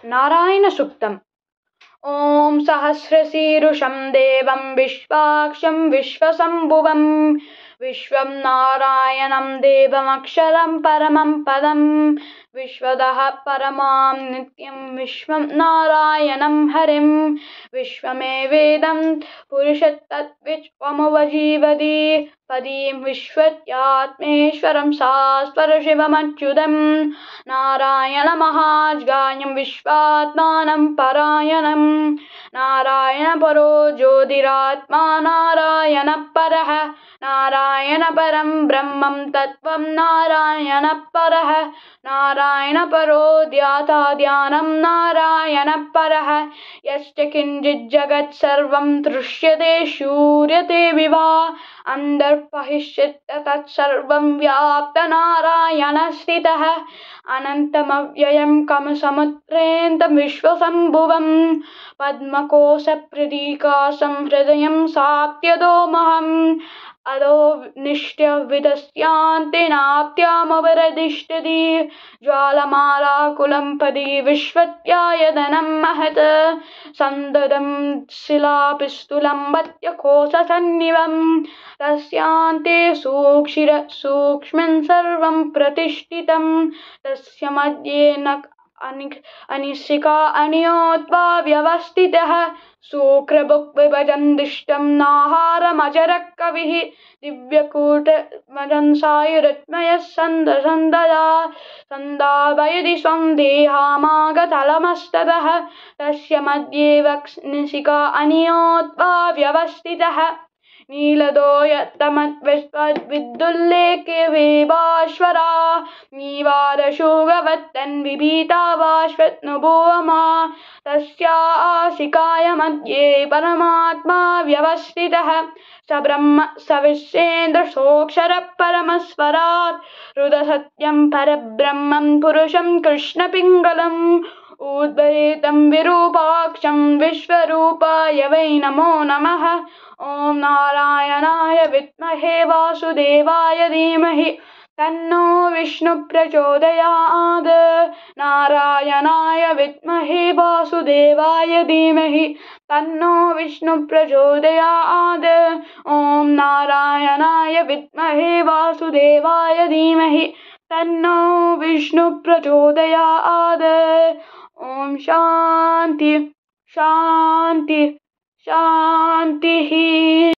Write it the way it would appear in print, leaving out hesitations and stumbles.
नारायणसूक्तम्। ॐ सहस्रशीर्षं देवं विश्वाक्षं विश्वशम्भुवं विश्वं नारायणं देवमक्षरं परमं पदं विश्वदः परमां नित्यं विश्वं नारायणं हरिं विश्वमेवेदं पुरुषस्तद्विश्वमुपजीवति पदीं विश्वत्यात्मेश्वरं शाश्वतशिवमच्युतं नारायणमहाज्ञानं विश्वात्मानं परायणं नारायणपरो ज्योतिरात्मा नारायणपरः नारायणपरं ब्रह्मं तत्त्वं नारायणपरः नारायणपरो ध्याता ध्यानं नारायणपरः यश्च किञ्चिज्जगत् सर्वं दृश्यते श्रूयते विवा अन्तर्बहिश्चित् तत्सर्वं व्याप्त नारायणस्थितः अनन्तमव्ययं कमसमुद्रेऽन्तं विश्वशम्भुवं पद्मकोशप्रतीकाशं हृदयं सात्यतोऽहम् अदो निष्ठ्यविदस्यान्ते नाप्त्यामवरदिष्टति ज्वालमालाकुलं पदी विश्वत्यायतनं महत् सन्ददं शिलापिस्तुलं वत्यकोशसन्निवं तस्यान्ते सूक्ष्मं सर्वं प्रतिष्ठितं तस्य मध्ये न अनिशिका अनियोत्वा व्यवस्थितः शुक्रभुक्विभजन्दिष्टं नाहारमचरः कविः दिव्यकूटमजंसायुरत्मयः सन्दापयति स्वं देहामागतलमस्ततः तस्य मध्ये वक्निशिका अनियोत्वा व्यवस्थितः नीलदो यत्तमद्विद्युल्लेखे वेवाश्वरा नीवारशोगवत्तन्विभीता वाश्वत्नुभुवमा तस्याशिकाय मध्ये परमात्मा व्यवस्थितः स ब्रह्म स विश्वेन्द्रसोऽक्षरः परमस्वरात् हृदसत्यं परब्रह्मं पुरुषं कृष्णपिङ्गलम् उद्भरेतं विरूपाक्षं विश्वरूपाय वै नमो नमः। ॐ नारायणाय विद्महे वासुदेवाय धीमहि तन्नो विष्णु प्रचोदयात् नारायणाय विद्महे वासुदेवाय धीमहि तन्नो विष्णु प्रचोदयात् ॐ नारायणाय विद्महे वासुदेवाय धीमहि तन्नो विष्णु प्रचोदयात्। ॐ शान्ति शान्ति शान्तिः।